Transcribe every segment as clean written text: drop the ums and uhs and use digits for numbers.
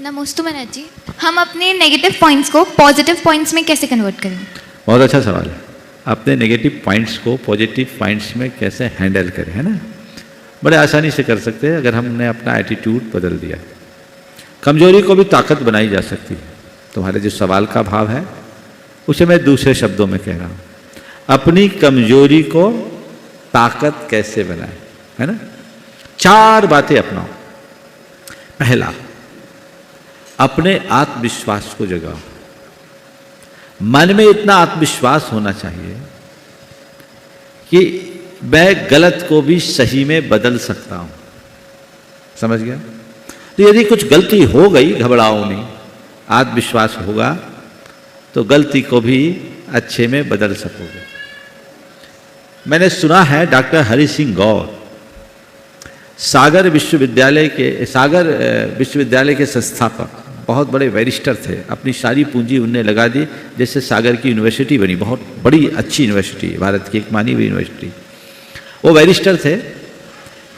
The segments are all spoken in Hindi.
नमस्ते महाराज जी, हम अपने नेगेटिव पॉइंट्स को पॉजिटिव पॉइंट्स में कैसे कन्वर्ट करें? बहुत अच्छा सवाल है। अपने नेगेटिव पॉइंट्स को पॉजिटिव पॉइंट्स में कैसे हैंडल करें, है ना। बड़े आसानी से कर सकते हैं अगर हमने अपना एटीट्यूड बदल दिया। कमजोरी को भी ताकत बनाई जा सकती है। तुम्हारे जो सवाल का भाव है उसे मैं दूसरे शब्दों में कह रहा हूँ, अपनी कमजोरी को ताकत कैसे बनाए, है ना। 4 बातें अपनाओ। पहला, अपने आत्मविश्वास को जगाओ। मन में इतना आत्मविश्वास होना चाहिए कि मैं गलत को भी सही में बदल सकता हूं। समझ गया? तो यदि कुछ गलती हो गई, घबराओ नहीं। आत्मविश्वास होगा तो गलती को भी अच्छे में बदल सकोगे। मैंने सुना है डॉक्टर हरि सिंह गौर सागर विश्वविद्यालय के संस्थापक, बहुत बड़े बैरिस्टर थे। अपनी सारी पूंजी उनने लगा दी, जैसे सागर की यूनिवर्सिटी बनी, बहुत बड़ी अच्छी यूनिवर्सिटी, भारत की एक मानी हुई यूनिवर्सिटी। वो बैरिस्टर थे।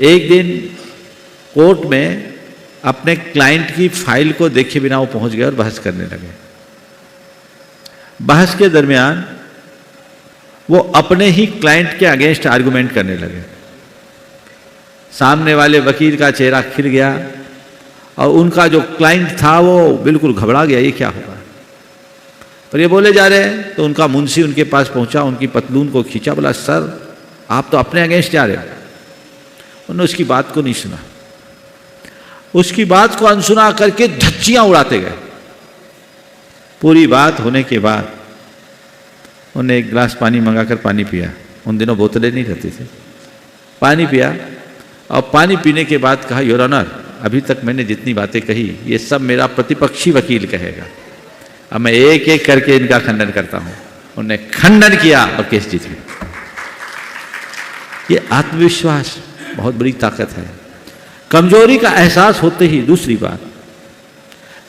एक दिन कोर्ट में अपने क्लाइंट की फाइल को देखे बिना वो पहुंच गए और बहस करने लगे। बहस के दरमियान वो अपने ही क्लाइंट के अगेंस्ट आर्गुमेंट करने लगे। सामने वाले वकील का चेहरा खिल गया और उनका जो क्लाइंट था वो बिल्कुल घबरा गया, ये क्या होगा। पर ये बोले जा रहे हैं तो उनका मुंशी उनके पास पहुंचा, उनकी पतलून को खींचा, बोला सर आप तो अपने अगेंस्ट जा रहे हो। उन्होंने उसकी बात को नहीं सुना, उसकी बात को अनसुना करके धच्चियां उड़ाते गए। पूरी बात होने के बाद उन्होंने एक गिलास पानी मंगाकर पानी पिया। उन दिनों बोतलें नहीं रहती थी। पानी पिया और पानी पीने के बाद कहा, योर ऑनर, अभी तक मैंने जितनी बातें कही ये सब मेरा प्रतिपक्षी वकील कहेगा, अब मैं एक एक करके इनका खंडन करता हूं। उन्होंने खंडन किया और केस जीत गया। ये आत्मविश्वास बहुत बड़ी ताकत है। कमजोरी का एहसास होते ही, दूसरी बात,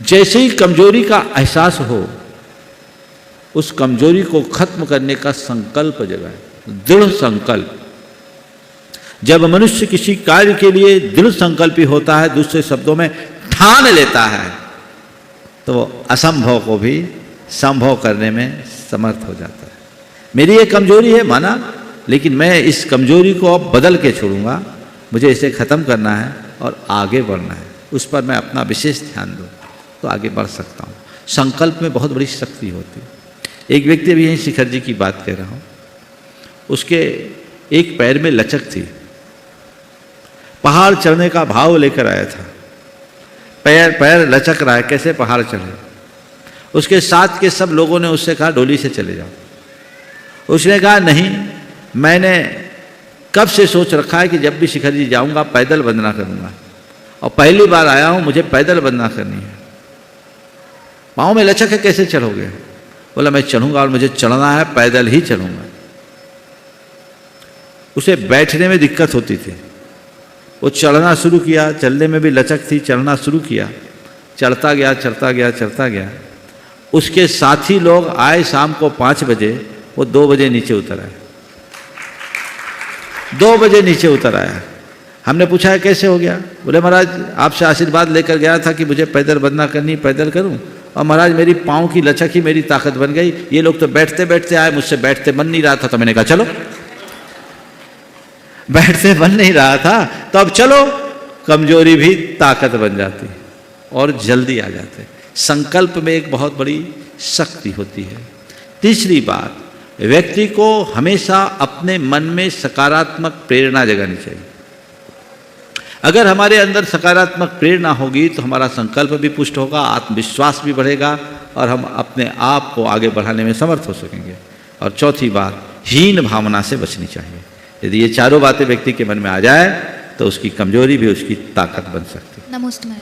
जैसे ही कमजोरी का एहसास हो उस कमजोरी को खत्म करने का संकल्प जगाए, दृढ़ संकल्प। जब मनुष्य किसी कार्य के लिए दृढ़ संकल्पी होता है, दूसरे शब्दों में ठान लेता है, तो वो असंभव को भी संभव करने में समर्थ हो जाता है। मेरी ये कमजोरी है माना, लेकिन मैं इस कमजोरी को अब बदल के छोड़ूंगा, मुझे इसे ख़त्म करना है और आगे बढ़ना है, उस पर मैं अपना विशेष ध्यान दूँ तो आगे बढ़ सकता हूँ। संकल्प में बहुत बड़ी शक्ति होती है। एक व्यक्ति, अभी यहीं शिखर जी की बात कह रहा हूँ, उसके एक पैर में लचक थी। पहाड़ चढ़ने का भाव लेकर आया था। पैर लचक रहा है, कैसे पहाड़ चढ़े। उसके साथ के सब लोगों ने उससे कहा डोली से चले जाओ। उसने कहा नहीं, मैंने कब से सोच रखा है कि जब भी शिखर जी जाऊंगा पैदल वंदना करूंगा, और पहली बार आया हूं, मुझे पैदल वंदना करनी है। पाँव में लचक है, कैसे चढ़ोगे? बोला मैं चढ़ूंगा और मुझे चढ़ना है, पैदल ही चढ़ूंगा। उसे बैठने में दिक्कत होती थी। वो चढ़ना शुरू किया, चलने में भी लचक थी, चढ़ना शुरू किया, चढ़ता गया। उसके साथी लोग आए शाम को 5 बजे, वो 2 बजे नीचे उतर आए। 2 बजे नीचे उतर आया। हमने पूछा है कैसे हो गया? बोले महाराज आपसे आशीर्वाद लेकर गया था कि मुझे पैदल वंदना करनी, पैदल करूं, और महाराज मेरी पाँव की लचक ही मेरी ताकत बन गई। ये लोग तो बैठते बैठते आए, मुझसे बैठते मन नहीं रहा था, तो मैंने कहा चलो। बैठते बन नहीं रहा था तो अब चलो। कमजोरी भी ताकत बन जाती है और जल्दी आ जाते हैं। संकल्प में एक बहुत बड़ी शक्ति होती है। तीसरी बात, व्यक्ति को हमेशा अपने मन में सकारात्मक प्रेरणा जगानी चाहिए। अगर हमारे अंदर सकारात्मक प्रेरणा होगी तो हमारा संकल्प भी पुष्ट होगा, आत्मविश्वास भी बढ़ेगा और हम अपने आप को आगे बढ़ाने में समर्थ हो सकेंगे। और चौथी बात, हीन भावना से बचनी चाहिए। यदि ये चारों बातें व्यक्ति के मन में आ जाए तो उसकी कमजोरी भी उसकी ताकत बन सकती है। नमस्ते।